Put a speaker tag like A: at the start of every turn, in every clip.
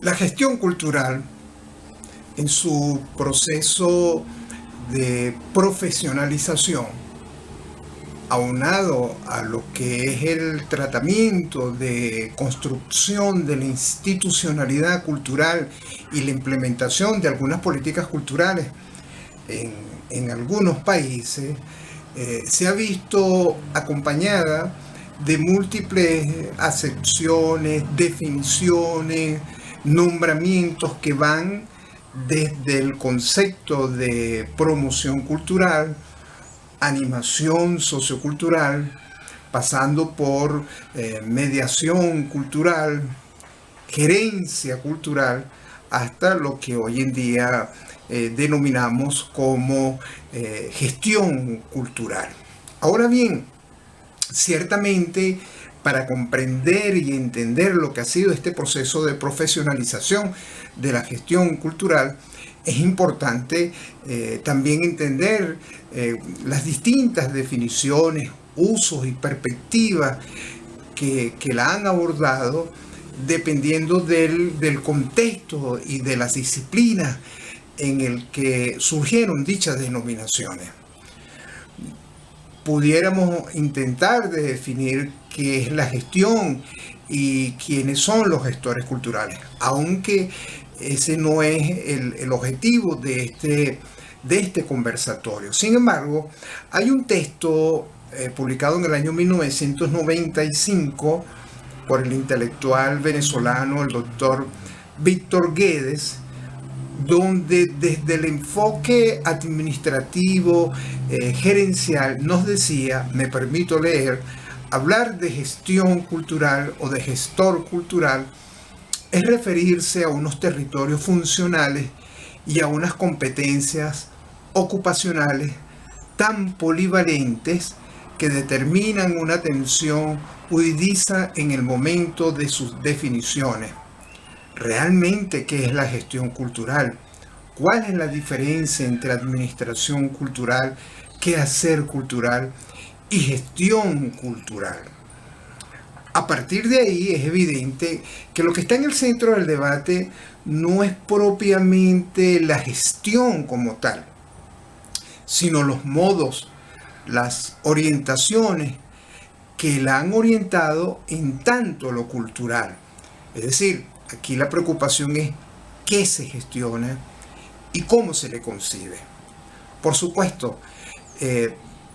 A: La gestión cultural, en su proceso de profesionalización, aunado a lo que es el tratamiento de construcción de la institucionalidad cultural y la implementación de algunas políticas culturales en algunos países, se ha visto acompañada de múltiples acepciones, definiciones, nombramientos que van desde el concepto de promoción cultural, animación sociocultural, pasando por mediación cultural, gerencia cultural, hasta lo que hoy en día denominamos como gestión cultural. Ahora bien, ciertamente, para comprender y entender lo que ha sido este proceso de profesionalización de la gestión cultural, es importante también entender las distintas definiciones, usos y perspectivas que la han abordado dependiendo del contexto y de las disciplinas en el que surgieron dichas denominaciones. Pudiéramos intentar de definir qué es la gestión y quiénes son los gestores culturales, aunque ese no es el objetivo de este conversatorio. Sin embargo, hay un texto publicado en el año 1995 por el intelectual venezolano, el doctor Víctor Guedes, donde desde el enfoque administrativo, gerencial, nos decía, me permito leer, hablar de gestión cultural o de gestor cultural es referirse a unos territorios funcionales y a unas competencias ocupacionales tan polivalentes que determinan una atención huidiza en el momento de sus definiciones. ¿Realmente qué es la gestión cultural? ¿Cuál es la diferencia entre administración cultural, quehacer cultural y gestión cultural? A partir de ahí es evidente que lo que está en el centro del debate no es propiamente la gestión como tal, sino los modos, las orientaciones que la han orientado en tanto lo cultural. Es decir, aquí la preocupación es qué se gestiona y cómo se le concibe. Por supuesto,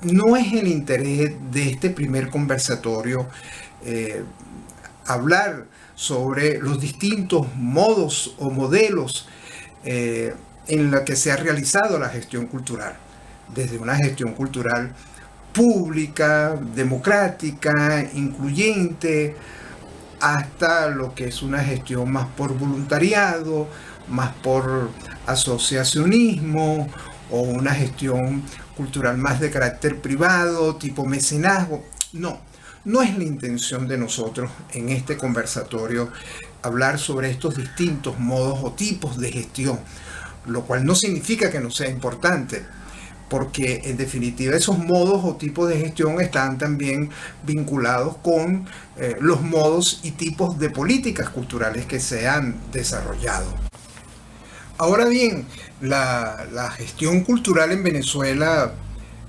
A: no es el interés de este primer conversatorio hablar sobre los distintos modos o modelos en los que se ha realizado la gestión cultural, desde una gestión cultural pública, democrática, incluyente, hasta lo que es una gestión más por voluntariado, más por asociacionismo, o una gestión cultural más de carácter privado, tipo mecenazgo. No es la intención de nosotros en este conversatorio hablar sobre estos distintos modos o tipos de gestión, lo cual no significa que no sea importante, porque en definitiva esos modos o tipos de gestión están también vinculados con los modos y tipos de políticas culturales que se han desarrollado. Ahora bien, la gestión cultural en Venezuela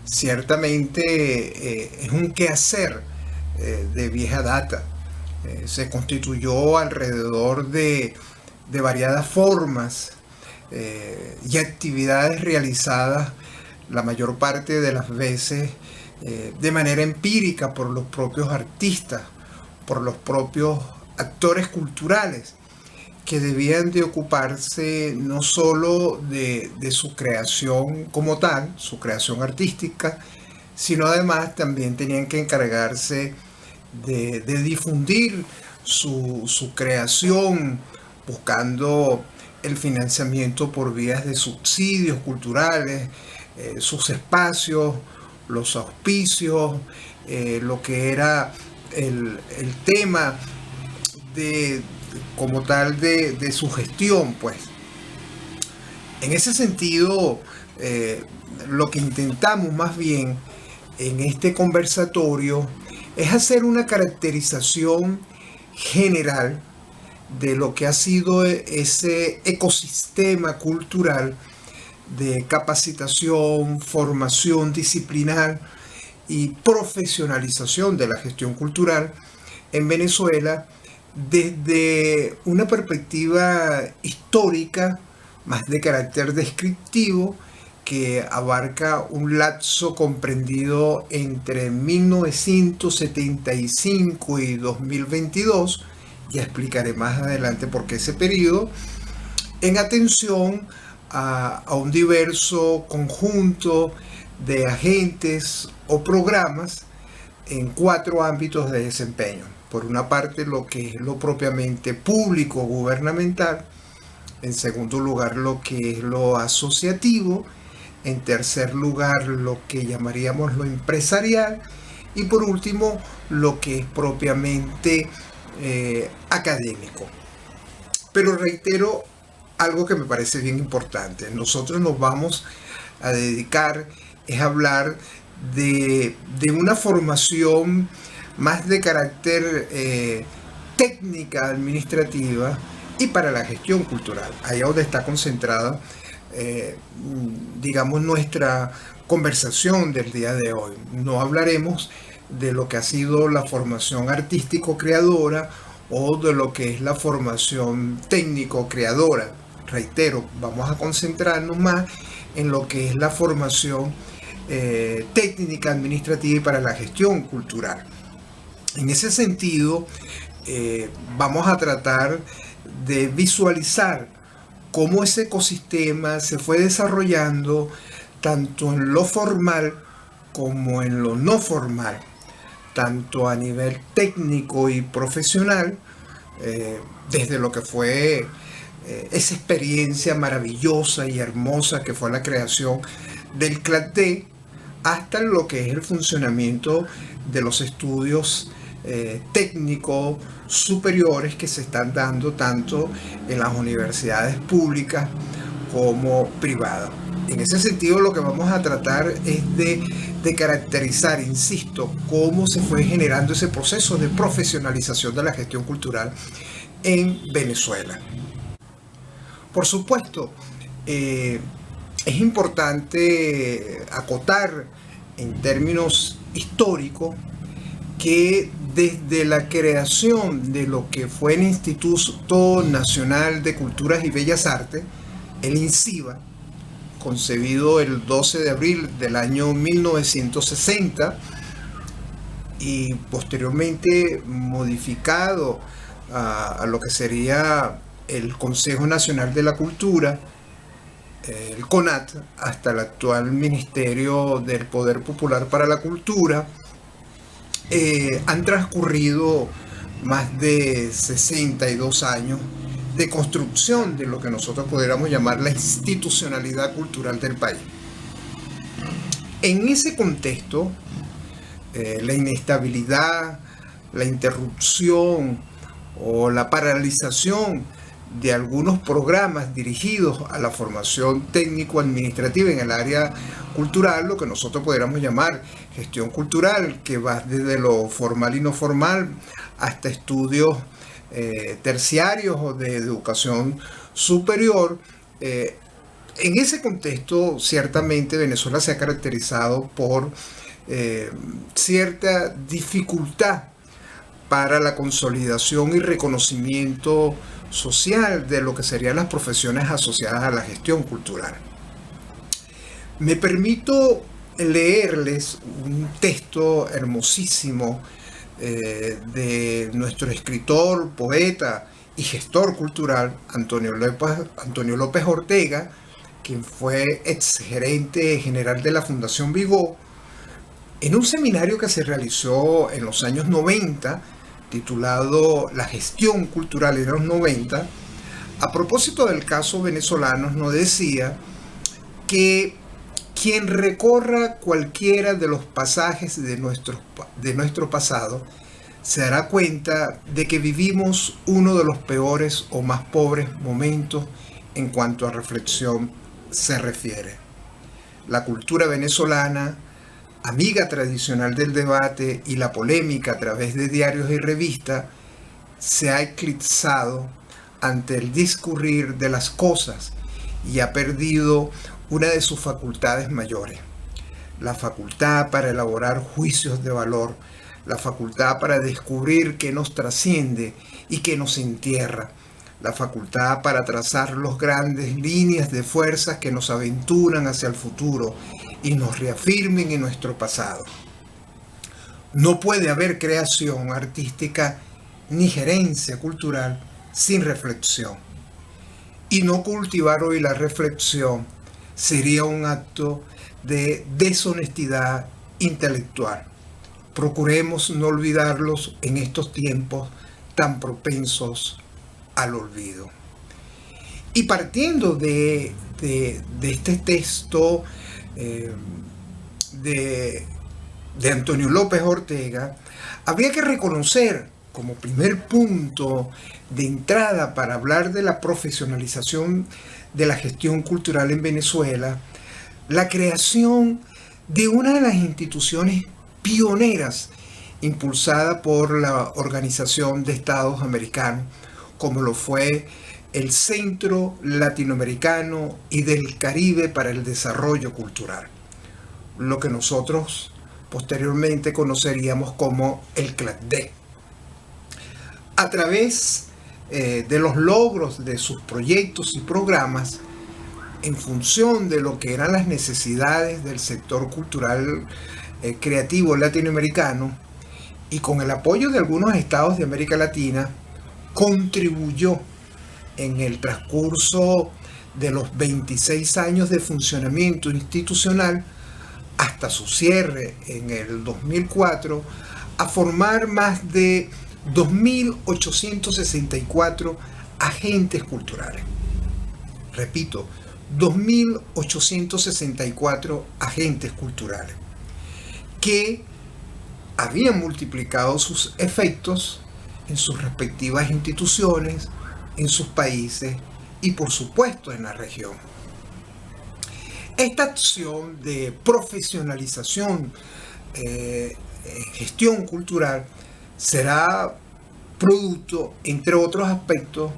A: ciertamente es un quehacer de vieja data. Se constituyó alrededor de variadas formas y actividades realizadas la mayor parte de las veces de manera empírica por los propios artistas, por los propios actores culturales, que debían de ocuparse no solo de su creación como tal, su creación artística, sino además también tenían que encargarse de difundir su creación, buscando el financiamiento por vías de subsidios culturales, sus espacios, los auspicios, lo que era el tema de, como tal de su gestión, pues. En ese sentido, lo que intentamos más bien en este conversatorio es hacer una caracterización general de lo que ha sido ese ecosistema cultural de capacitación, formación disciplinar y profesionalización de la gestión cultural en Venezuela desde una perspectiva histórica, más de carácter descriptivo, que abarca un lapso comprendido entre 1975 y 2022, ya explicaré más adelante por qué ese periodo, en atención a un diverso conjunto de agentes o programas en 4 ámbitos de desempeño. Por una parte, lo que es lo propiamente público gubernamental; en segundo lugar, lo que es lo asociativo; en tercer lugar, lo que llamaríamos lo empresarial; y por último, lo que es propiamente académico. Pero reitero algo que me parece bien importante. Nosotros nos vamos a dedicar a hablar de una formación más de carácter técnica administrativa y para la gestión cultural. Ahí es donde está concentrada, digamos, nuestra conversación del día de hoy. No hablaremos de lo que ha sido la formación artístico-creadora o de lo que es la formación técnico-creadora. Reitero, vamos a concentrarnos más en lo que es la formación técnica, administrativa y para la gestión cultural. En ese sentido, vamos a tratar de visualizar cómo ese ecosistema se fue desarrollando tanto en lo formal como en lo no formal, tanto a nivel técnico y profesional, desde lo que fue esa experiencia maravillosa y hermosa que fue la creación del CLACDE, hasta lo que es el funcionamiento de los estudios técnicos superiores que se están dando tanto en las universidades públicas como privadas. En ese sentido, lo que vamos a tratar es de caracterizar, insisto, cómo se fue generando ese proceso de profesionalización de la gestión cultural en Venezuela. Por supuesto, es importante acotar en términos históricos que desde la creación de lo que fue el Instituto Nacional de Culturas y Bellas Artes, el INCIBA, concebido el 12 de abril del año 1960 y posteriormente modificado a lo que sería el Consejo Nacional de la Cultura, el CONAT, hasta el actual Ministerio del Poder Popular para la Cultura, han transcurrido más de 62 años de construcción de lo que nosotros pudiéramos llamar la institucionalidad cultural del país. En ese contexto, la inestabilidad, la interrupción o la paralización de algunos programas dirigidos a la formación técnico-administrativa en el área cultural, lo que nosotros pudiéramos llamar gestión cultural, que va desde lo formal y no formal hasta estudios terciarios o de educación superior. En ese contexto, ciertamente Venezuela se ha caracterizado por cierta dificultad para la consolidación y reconocimiento social de lo que serían las profesiones asociadas a la gestión cultural. Me permito leerles un texto hermosísimo de nuestro escritor, poeta y gestor cultural Antonio López Ortega, quien fue exgerente general de la Fundación Vigó, en un seminario que se realizó en los años 90, titulado La gestión cultural en los 90, A propósito del caso venezolano, nos decía que quien recorra cualquiera de los pasajes de nuestro pasado se dará cuenta de que vivimos uno de los peores o más pobres momentos en cuanto a reflexión se refiere. La cultura venezolana, amiga tradicional del debate y la polémica a través de diarios y revistas, se ha eclipsado ante el discurrir de las cosas y ha perdido una de sus facultades mayores, la facultad para elaborar juicios de valor, la facultad para descubrir qué nos trasciende y qué nos entierra, la facultad para trazar las grandes líneas de fuerzas que nos aventuran hacia el futuro y nos reafirmen en nuestro pasado. No puede haber creación artística ni gerencia cultural sin reflexión. Y no cultivar hoy la reflexión sería un acto de deshonestidad intelectual. Procuremos no olvidarlos en estos tiempos tan propensos al olvido. Y partiendo de este texto de Antonio López Ortega, habría que reconocer como primer punto de entrada para hablar de la profesionalización de la gestión cultural en Venezuela, la creación de una de las instituciones pioneras impulsada por la Organización de Estados Americanos, como lo fue el Centro Latinoamericano y del Caribe para el Desarrollo Cultural, lo que nosotros posteriormente conoceríamos como el CLACDE. A través de los logros de sus proyectos y programas, en función de lo que eran las necesidades del sector cultural creativo latinoamericano, y con el apoyo de algunos estados de América Latina, contribuyó en el transcurso de los 26 años de funcionamiento institucional hasta su cierre en el 2004 a formar más de 2.864 agentes culturales. Repito, 2.864 agentes culturales que habían multiplicado sus efectos en sus respectivas instituciones, en sus países y por supuesto en la región. Esta acción de profesionalización en gestión cultural será producto, entre otros aspectos,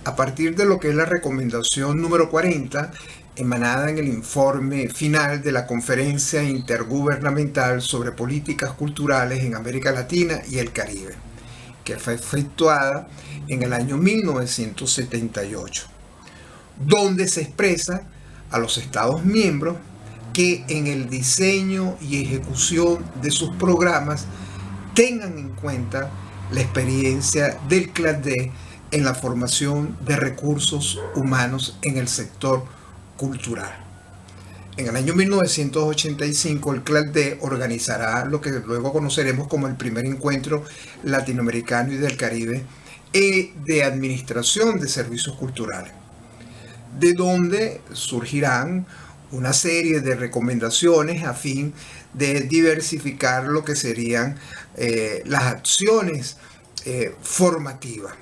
A: a partir de lo que es la recomendación número 40, emanada en el informe final de la Conferencia Intergubernamental sobre Políticas Culturales en América Latina y el Caribe, que fue efectuada en el año 1978, donde se expresa a los Estados miembros que en el diseño y ejecución de sus programas tengan en cuenta la experiencia del CLACDE en la formación de recursos humanos en el sector cultural. En el año 1985 el CLACDE organizará lo que luego conoceremos como el primer encuentro latinoamericano y del Caribe de administración de servicios culturales, de donde surgirán una serie de recomendaciones a fin de diversificar lo que serían las acciones formativas.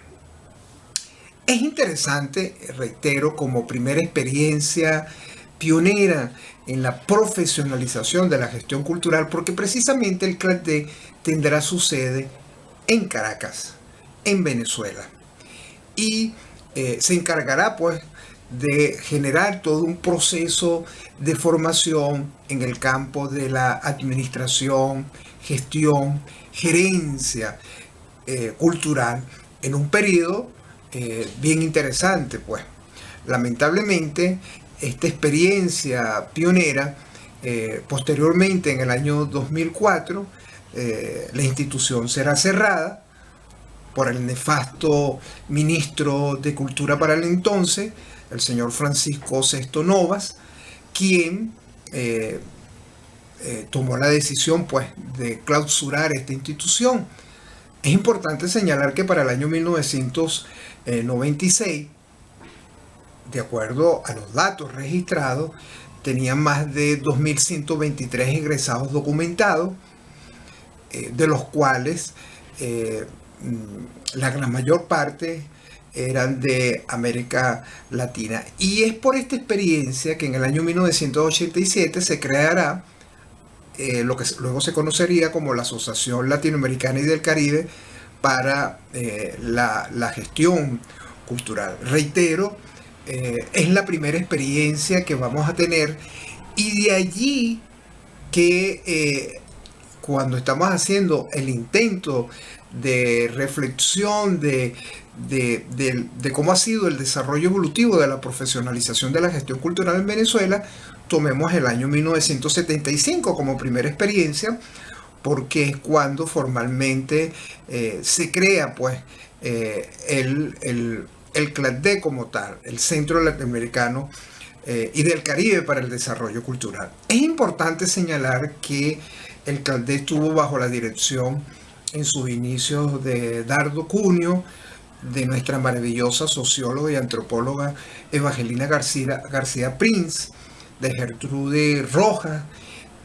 A: Es interesante, reitero, como primera experiencia pionera en la profesionalización de la gestión cultural, porque precisamente el CLACDE tendrá su sede en Caracas, en Venezuela, y se encargará pues de generar todo un proceso de formación en el campo de la administración, gestión, gerencia cultural en un periodo bien interesante, pues. Lamentablemente, esta experiencia pionera, posteriormente en el año 2004, la institución será cerrada por el nefasto ministro de Cultura para el entonces, el señor Francisco Sesto Novas, quien tomó la decisión pues, de clausurar esta institución. Es importante señalar que para el año 1996 de acuerdo a los datos registrados, tenía más de 2.123 egresados documentados, de los cuales la gran mayor parte eran de América Latina. Y es por esta experiencia que en el año 1987 se creará lo que luego se conocería como la Asociación Latinoamericana y del Caribe para la gestión cultural. Reitero, es la primera experiencia que vamos a tener, y de allí que cuando estamos haciendo el intento de reflexión de cómo ha sido el desarrollo evolutivo de la profesionalización de la gestión cultural en Venezuela, tomemos el año 1975 como primera experiencia, porque es cuando formalmente se crea pues el CLACDE como tal, el Centro Latinoamericano y del Caribe para el Desarrollo Cultural. Es importante señalar que el CLACDE estuvo bajo la dirección en sus inicios de Dardo Cunio, de nuestra maravillosa socióloga y antropóloga Evangelina García Prince, de Gertrude Rojas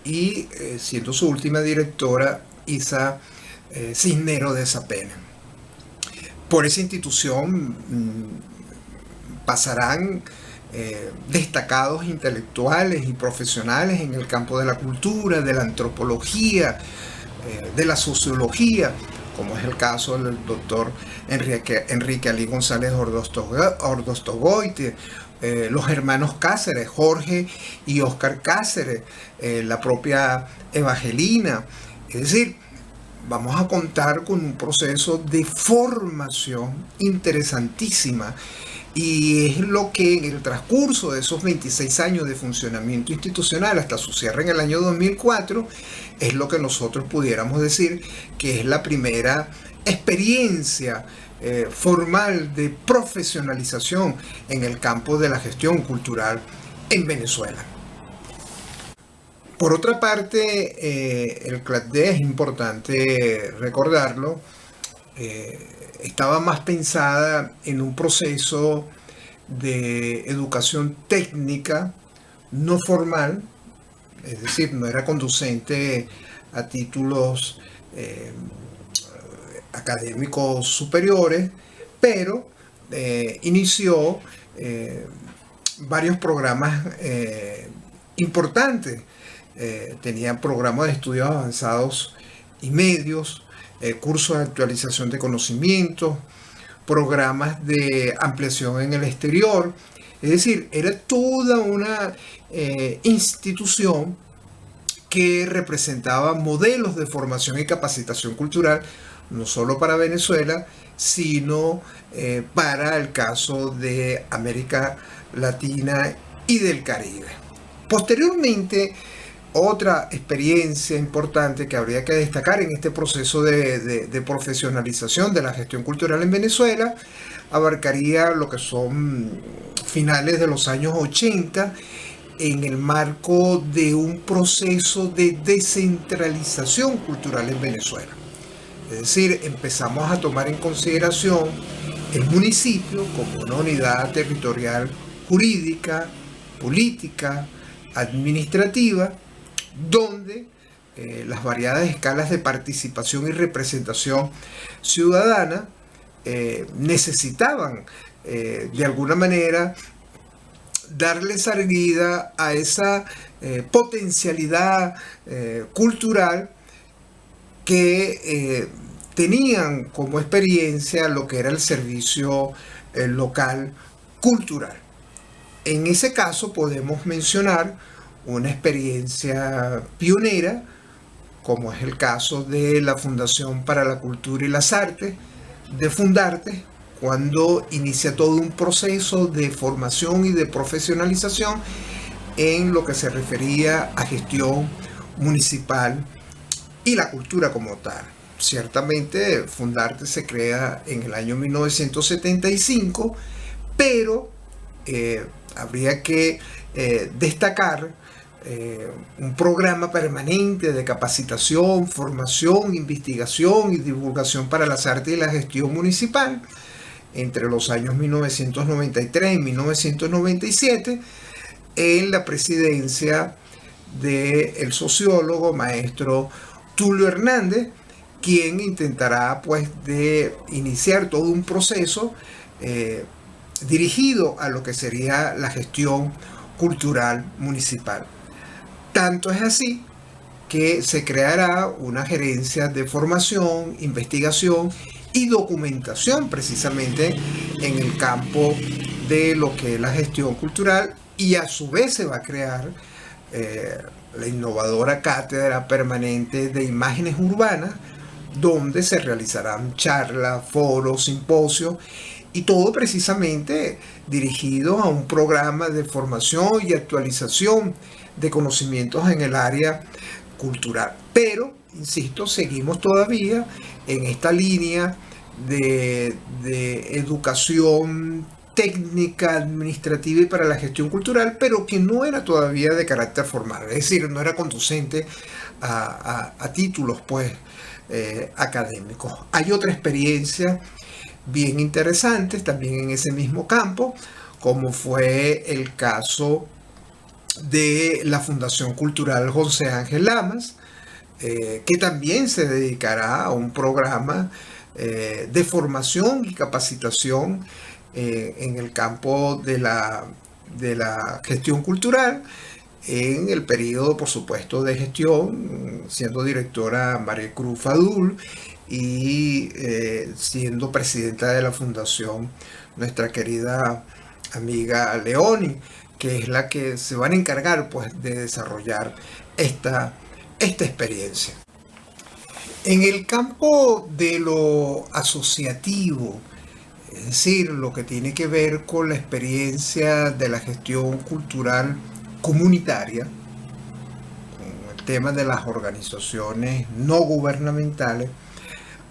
A: y siendo su última directora Isa Cisnero de Sapena. Por esa institución pasarán destacados intelectuales y profesionales en el campo de la cultura, de la antropología, de la sociología, como es el caso del doctor Enrique Ali González Ordostogoite, los hermanos Cáceres, Jorge y Óscar Cáceres, la propia Evangelina. Es decir, vamos a contar con un proceso de formación interesantísima, y es lo que en el transcurso de esos 26 años de funcionamiento institucional hasta su cierre en el año 2004, es lo que nosotros pudiéramos decir que es la primera experiencia formal de profesionalización en el campo de la gestión cultural en Venezuela. Por otra parte, el CLACDE, es importante recordarlo, estaba más pensada en un proceso de educación técnica no formal, es decir, no era conducente a títulos académicos superiores, pero inició varios programas importantes. Tenía programas de estudios avanzados y medios, cursos de actualización de conocimientos, programas de ampliación en el exterior. Es decir, era toda una institución que representaba modelos de formación y capacitación cultural, no solo para Venezuela, sino para el caso de América Latina y del Caribe. Posteriormente, otra experiencia importante que habría que destacar en este proceso de profesionalización de la gestión cultural en Venezuela abarcaría lo que son finales de los años 80, en el marco de un proceso de descentralización cultural en Venezuela. Es decir, empezamos a tomar en consideración el municipio como una unidad territorial jurídica, política, administrativa, donde las variadas escalas de participación y representación ciudadana necesitaban de alguna manera darle salida a esa potencialidad cultural que tenían como experiencia lo que era el servicio local cultural. En ese caso podemos mencionar una experiencia pionera, como es el caso de la Fundación para la Cultura y las Artes, de Fundarte, cuando inicia todo un proceso de formación y de profesionalización en lo que se refería a gestión municipal y la cultura como tal. Ciertamente, Fundarte se crea en el año 1975, pero habría que destacar un programa permanente de capacitación, formación, investigación y divulgación para las artes y la gestión municipal, entre los años 1993 y 1997 en la presidencia del sociólogo maestro Tulio Hernández, quien intentará pues de iniciar todo un proceso dirigido a lo que sería la gestión cultural municipal. Tanto es así que se creará una gerencia de formación, investigación y documentación precisamente en el campo de lo que es la gestión cultural, y a su vez se va a crear la innovadora Cátedra Permanente de Imágenes Urbanas, donde se realizarán charlas, foros, simposios, y todo precisamente dirigido a un programa de formación y actualización de conocimientos en el área cultural. Pero, insisto, seguimos todavía en esta línea de educación técnica, administrativa y para la gestión cultural, pero que no era todavía de carácter formal, es decir, no era conducente a títulos pues académicos. Hay otra experiencia bien interesante también en ese mismo campo, como fue el caso de la Fundación Cultural José Ángel Lamas, que también se dedicará a un programa de formación y capacitación en el campo de la gestión cultural, en el periodo, por supuesto, de gestión, siendo directora María Cruz Fadul y siendo presidenta de la fundación nuestra querida amiga Leoni, que es la que se van a encargar pues de desarrollar esta experiencia. En el campo de lo asociativo, es decir, lo que tiene que ver con la experiencia de la gestión cultural comunitaria, con el tema de las organizaciones no gubernamentales,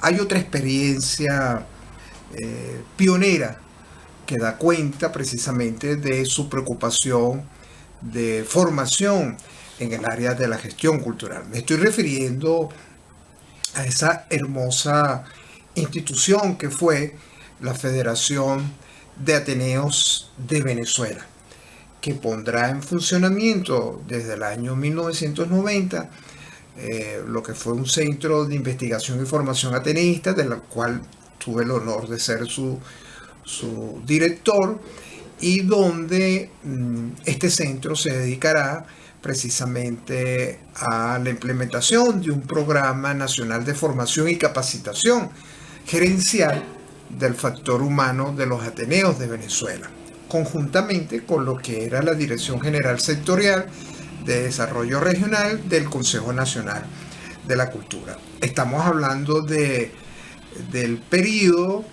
A: hay otra experiencia pionera que da cuenta precisamente de su preocupación de formación en el área de la gestión cultural. Me estoy refiriendo a esa hermosa institución que fue la Federación de Ateneos de Venezuela, que pondrá en funcionamiento desde el año 1990 lo que fue un centro de investigación y formación ateneísta, de la cual tuve el honor de ser su director, y donde este centro se dedicará precisamente a la implementación de un programa nacional de formación y capacitación gerencial del factor humano de los Ateneos de Venezuela, conjuntamente con lo que era la Dirección General Sectorial de Desarrollo Regional del Consejo Nacional de la Cultura. Estamos hablando del periodo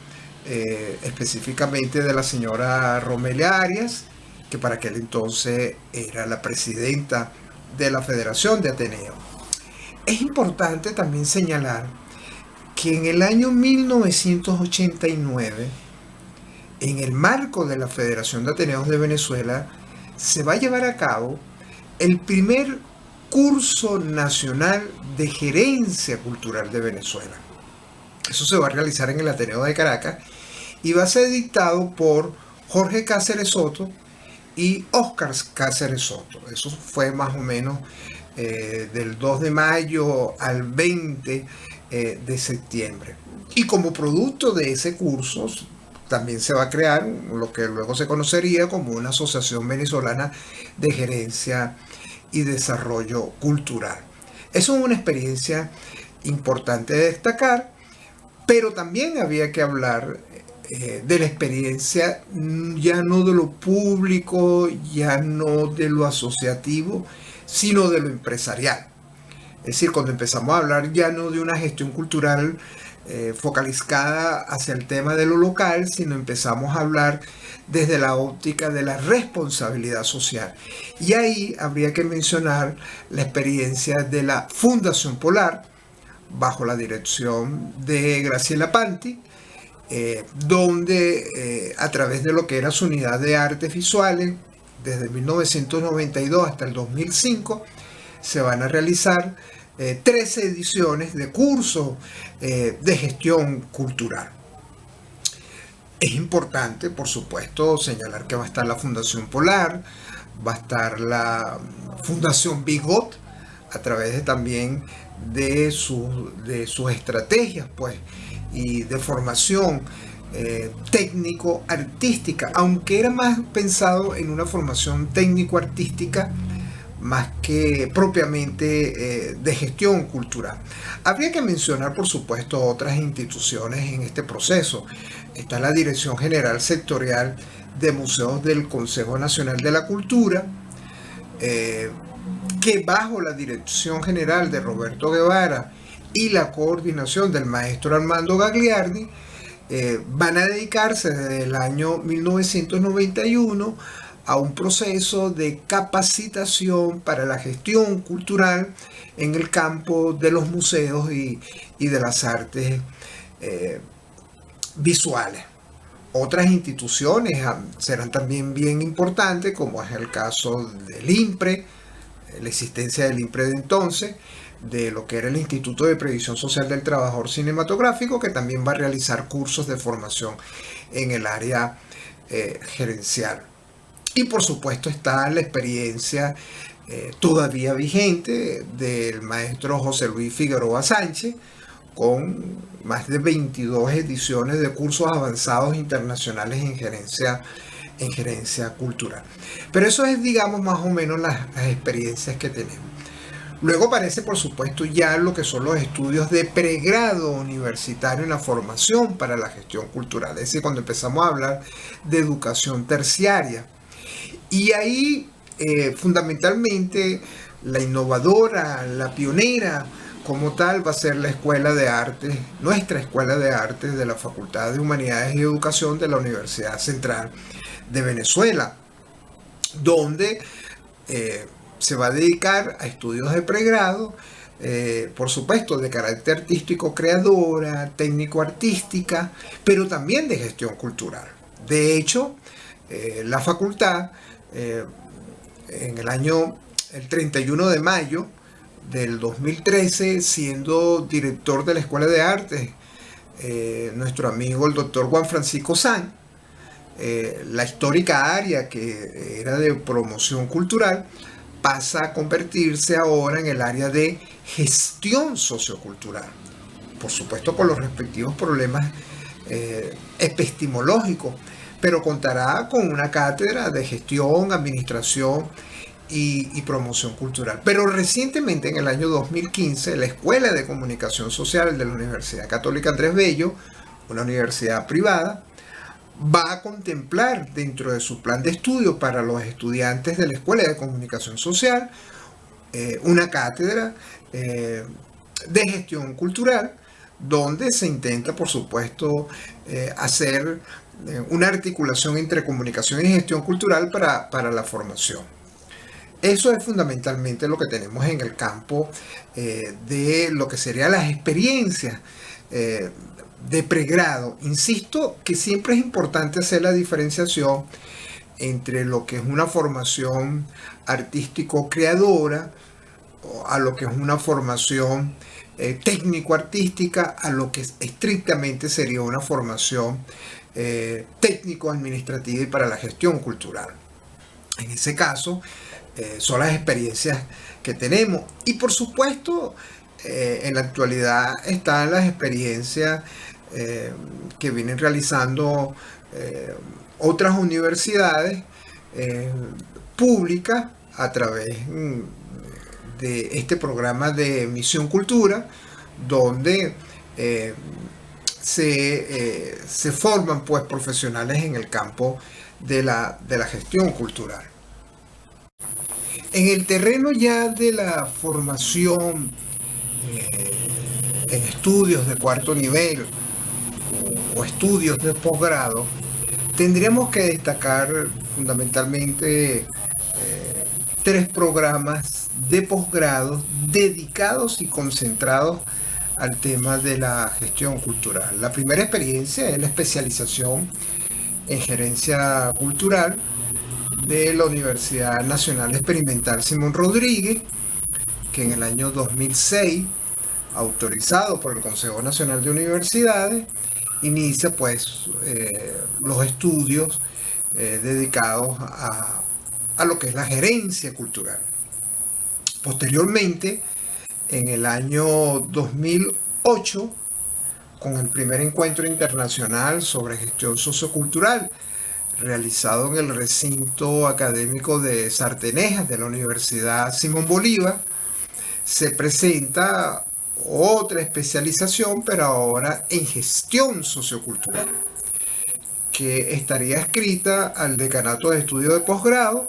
A: específicamente de la señora Romelia Arias, que para aquel entonces era la presidenta de la Federación de Ateneos. Es importante también señalar que en el año 1989, en el marco de la Federación de Ateneos de Venezuela, se va a llevar a cabo el primer curso nacional de gerencia cultural de Venezuela. Eso se va a realizar en el Ateneo de Caracas y va a ser dictado por Jorge Cáceres Soto y Óscar Cáceres Soto. Eso fue más o menos del 2 de mayo al 20 de septiembre. Y como producto de ese curso también se va a crear lo que luego se conocería como una Asociación Venezolana de Gerencia y Desarrollo Cultural. Eso es una experiencia importante de destacar, pero también había que hablar de la experiencia ya no de lo público, ya no de lo asociativo, sino de lo empresarial. Es decir, cuando empezamos a hablar ya no de una gestión cultural focalizada hacia el tema de lo local, sino empezamos a hablar desde la óptica de la responsabilidad social. Y ahí habría que mencionar la experiencia de la Fundación Polar, bajo la dirección de Graciela Panti, donde a través de lo que era su unidad de artes visuales, desde 1992 hasta el 2005, se van a realizar 13 ediciones de cursos de gestión cultural. Es importante, por supuesto, señalar que va a estar la Fundación Polar, va a estar la Fundación Bigot, a través también de sus estrategias, pues, y de formación técnico-artística, aunque era más pensado en una formación técnico-artística más que propiamente de gestión cultural. Habría que mencionar, por supuesto, otras instituciones en este proceso. Está la Dirección General Sectorial de Museos del Consejo Nacional de la Cultura, que bajo la dirección general de Roberto Guevara y la coordinación del maestro Armando Gagliardi, van a dedicarse desde el año 1991 a un proceso de capacitación para la gestión cultural en el campo de los museos y de las artes visuales. Otras instituciones serán también bien importantes, como es el caso del INPRE, la existencia del INPRE de entonces, de lo que era el Instituto de Previsión Social del Trabajador Cinematográfico, que también va a realizar cursos de formación en el área gerencial. Y por supuesto está la experiencia todavía vigente del maestro José Luis Figueroa Sánchez, con más de 22 ediciones de cursos avanzados internacionales en gerencia cultural. Pero eso es, digamos, más o menos las experiencias que tenemos. Luego aparece, por supuesto, ya lo que son los estudios de pregrado universitario en la formación para la gestión cultural. Es decir, cuando empezamos a hablar de educación terciaria. Y ahí, fundamentalmente, la innovadora, la pionera, como tal, va a ser la Escuela de Artes, nuestra Escuela de Artes de la Facultad de Humanidades y Educación de la Universidad Central de Venezuela, donde se va a dedicar a estudios de pregrado, por supuesto, de carácter artístico, creadora, técnico-artística, pero también de gestión cultural. De hecho, la facultad, en el 31 de mayo del 2013, siendo director de la Escuela de Artes, nuestro amigo el doctor Juan Francisco Sanz, la histórica área que era de promoción cultural, pasa a convertirse ahora en el área de gestión sociocultural. Por supuesto, con los respectivos problemas epistemológicos, pero contará con una cátedra de gestión, administración y promoción cultural. Pero recientemente, en el año 2015, la Escuela de Comunicación Social de la Universidad Católica Andrés Bello, una universidad privada, va a contemplar dentro de su plan de estudio para los estudiantes de la Escuela de Comunicación Social una cátedra de gestión cultural, donde se intenta, por supuesto, hacer una articulación entre comunicación y gestión cultural para la formación. Eso es fundamentalmente lo que tenemos en el campo de lo que serían las experiencias de pregrado. Insisto que siempre es importante hacer la diferenciación entre lo que es una formación artístico-creadora, a lo que es una formación técnico-artística, a lo que estrictamente sería una formación técnico-administrativa y para la gestión cultural. En ese caso, son las experiencias que tenemos. Y por supuesto, en la actualidad están las experiencias que vienen realizando otras universidades públicas a través de este programa de Misión Cultura, donde se forman pues profesionales en el campo de la gestión cultural. En el terreno ya de la formación en estudios de cuarto nivel o estudios de posgrado, tendríamos que destacar fundamentalmente tres programas de posgrado dedicados y concentrados al tema de la gestión cultural. La primera experiencia es la especialización en gerencia cultural de la Universidad Nacional Experimental Simón Rodríguez, que en el año 2006, autorizado por el Consejo Nacional de Universidades, inicia pues los estudios dedicados a lo que es la gerencia cultural. Posteriormente, en el año 2008, con el primer encuentro internacional sobre gestión sociocultural, realizado en el recinto académico de Sartenejas de la Universidad Simón Bolívar, se presenta otra especialización, pero ahora en gestión sociocultural, que estaría escrita al Decanato de Estudios de Posgrado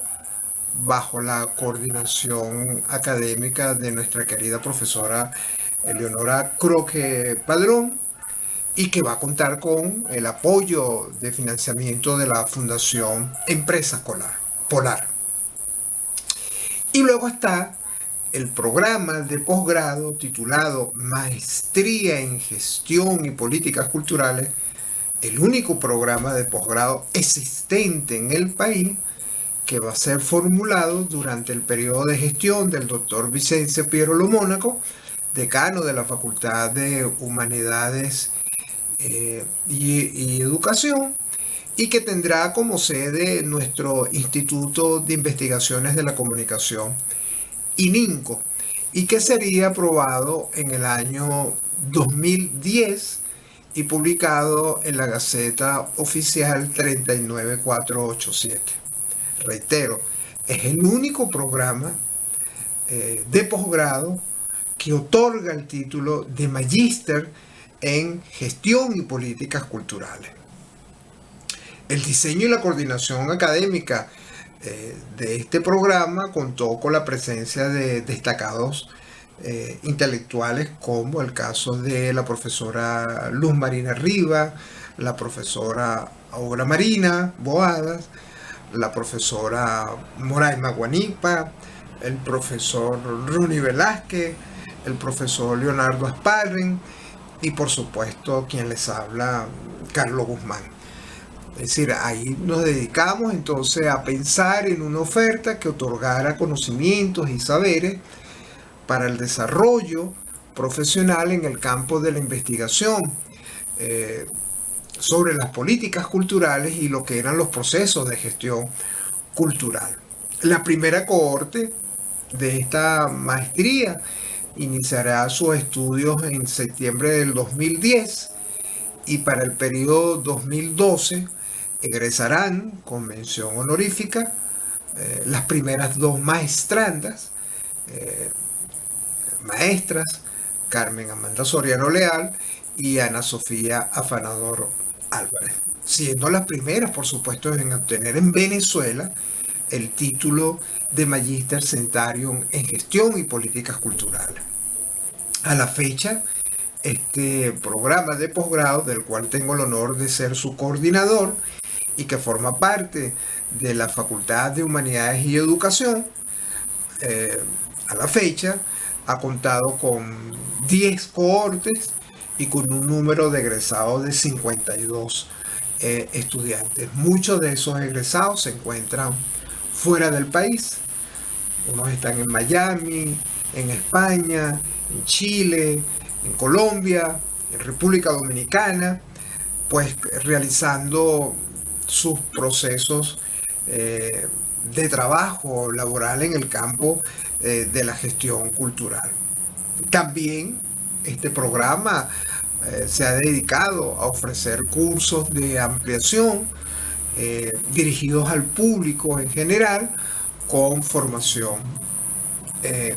A: bajo la coordinación académica de nuestra querida profesora Eleonora Croque Padrón, y que va a contar con el apoyo de financiamiento de la Fundación Empresa Polar. Y luego está el programa de posgrado titulado Maestría en Gestión y Políticas Culturales, el único programa de posgrado existente en el país que va a ser formulado durante el periodo de gestión del doctor Vicencio Pierolo Mónaco, decano de la Facultad de Humanidades y Educación, y que tendrá como sede nuestro Instituto de Investigaciones de la Comunicación, ININCO, y que sería aprobado en el año 2010 y publicado en la Gaceta Oficial 39487. Reitero, es el único programa de posgrado que otorga el título de Magíster en Gestión y Políticas Culturales. El diseño y la coordinación académica de este programa contó con la presencia de destacados intelectuales, como el caso de la profesora Luz Marina Riva, la profesora Aura Marina Boadas, la profesora Moraima Guanipa, el profesor Ronnie Velázquez, el profesor Leonardo Asparren y por supuesto quien les habla, Carlos Guzmán. Es decir, ahí nos dedicamos entonces a pensar en una oferta que otorgara conocimientos y saberes para el desarrollo profesional en el campo de la investigación sobre las políticas culturales y lo que eran los procesos de gestión cultural. La primera cohorte de esta maestría iniciará sus estudios en septiembre del 2010 y para el periodo 2012 egresarán con mención honorífica las primeras dos maestrandas, maestras Carmen Amanda Soriano Leal y Ana Sofía Afanador Álvarez, siendo las primeras, por supuesto, en obtener en Venezuela el título de Magíster Centarium en Gestión y Políticas Culturales. A la fecha, este programa de posgrado, del cual tengo el honor de ser su coordinador y que forma parte de la Facultad de Humanidades y Educación, a la fecha ha contado con 10 cohortes y con un número de egresados de 52 estudiantes. Muchos de esos egresados se encuentran fuera del país. Unos están en Miami, en España, en Chile, en Colombia, en República Dominicana, pues realizando sus procesos de trabajo laboral en el campo de la gestión cultural. También este programa se ha dedicado a ofrecer cursos de ampliación dirigidos al público en general con formación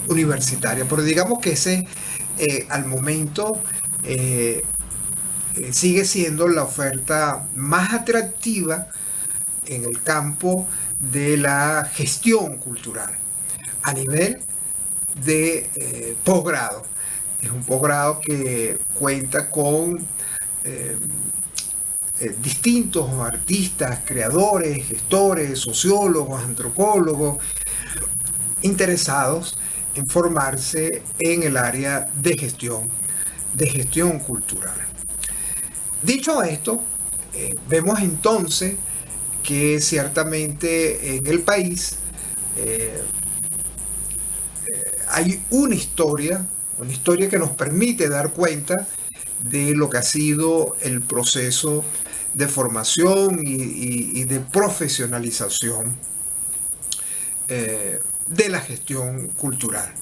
A: universitaria. Pero digamos que ese al momento sigue siendo la oferta más atractiva en el campo de la gestión cultural a nivel de posgrado. Es un posgrado que cuenta con distintos artistas, creadores, gestores, sociólogos, antropólogos, interesados en formarse en el área de gestión cultural. Dicho esto, vemos entonces que ciertamente en el país hay una historia que nos permite dar cuenta de lo que ha sido el proceso de formación y de profesionalización de la gestión cultural.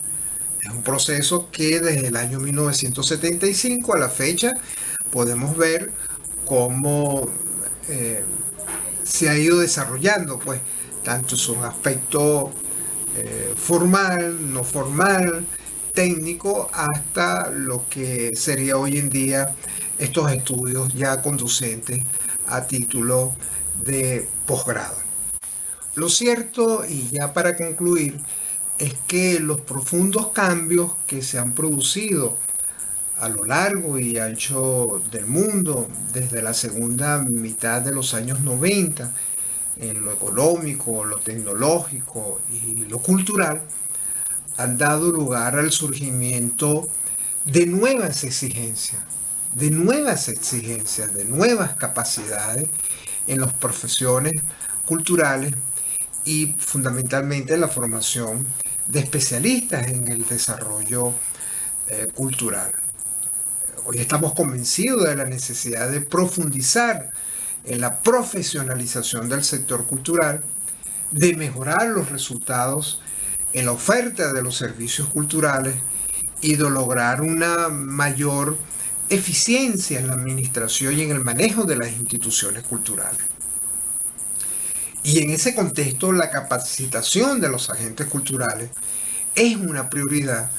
A: Es un proceso que desde el año 1975 a la fecha podemos ver cómo se ha ido desarrollando, pues, tanto su aspecto formal, no formal, técnico, hasta lo que sería hoy en día estos estudios ya conducentes a título de posgrado. Lo cierto, y ya para concluir, es que los profundos cambios que se han producido a lo largo y ancho del mundo desde la segunda mitad de los años 90, en lo económico, lo tecnológico y lo cultural, han dado lugar al surgimiento de nuevas exigencias, de nuevas capacidades en las profesiones culturales y fundamentalmente en la formación de especialistas en el desarrollo cultural. Hoy estamos convencidos de la necesidad de profundizar en la profesionalización del sector cultural, de mejorar los resultados en la oferta de los servicios culturales y de lograr una mayor eficiencia en la administración y en el manejo de las instituciones culturales. Y en ese contexto, la capacitación de los agentes culturales es una prioridad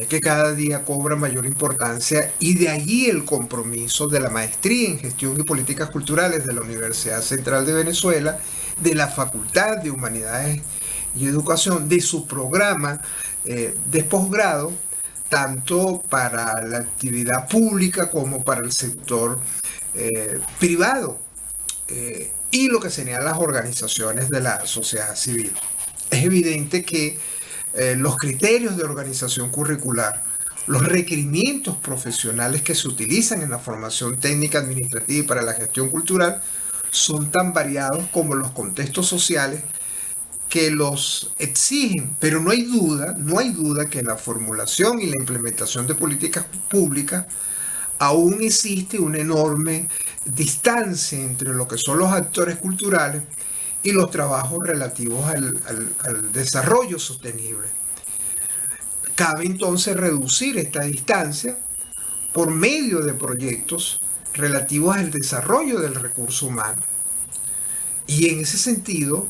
A: que cada día cobra mayor importancia, y de allí el compromiso de la maestría en gestión y políticas culturales de la Universidad Central de Venezuela, de la Facultad de Humanidades y Educación, de su programa de posgrado, tanto para la actividad pública como para el sector privado y lo que serían las organizaciones de la sociedad civil. Es evidente que los criterios de organización curricular, los requerimientos profesionales que se utilizan en la formación técnica administrativa y para la gestión cultural son tan variados como los contextos sociales que los exigen, pero no hay duda que en la formulación y la implementación de políticas públicas aún existe una enorme distancia entre lo que son los actores culturales y los trabajos relativos al desarrollo sostenible. Cabe entonces reducir esta distancia por medio de proyectos relativos al desarrollo del recurso humano. Y en ese sentido,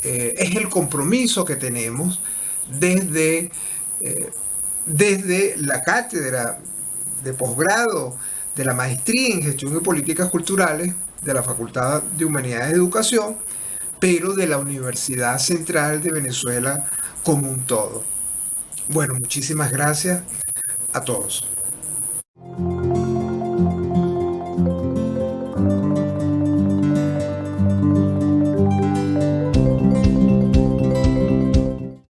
A: es el compromiso que tenemos desde la cátedra de posgrado de la maestría en gestión y políticas culturales de la Facultad de Humanidades y Educación, pero de la Universidad Central de Venezuela como un todo. Bueno, muchísimas gracias a todos.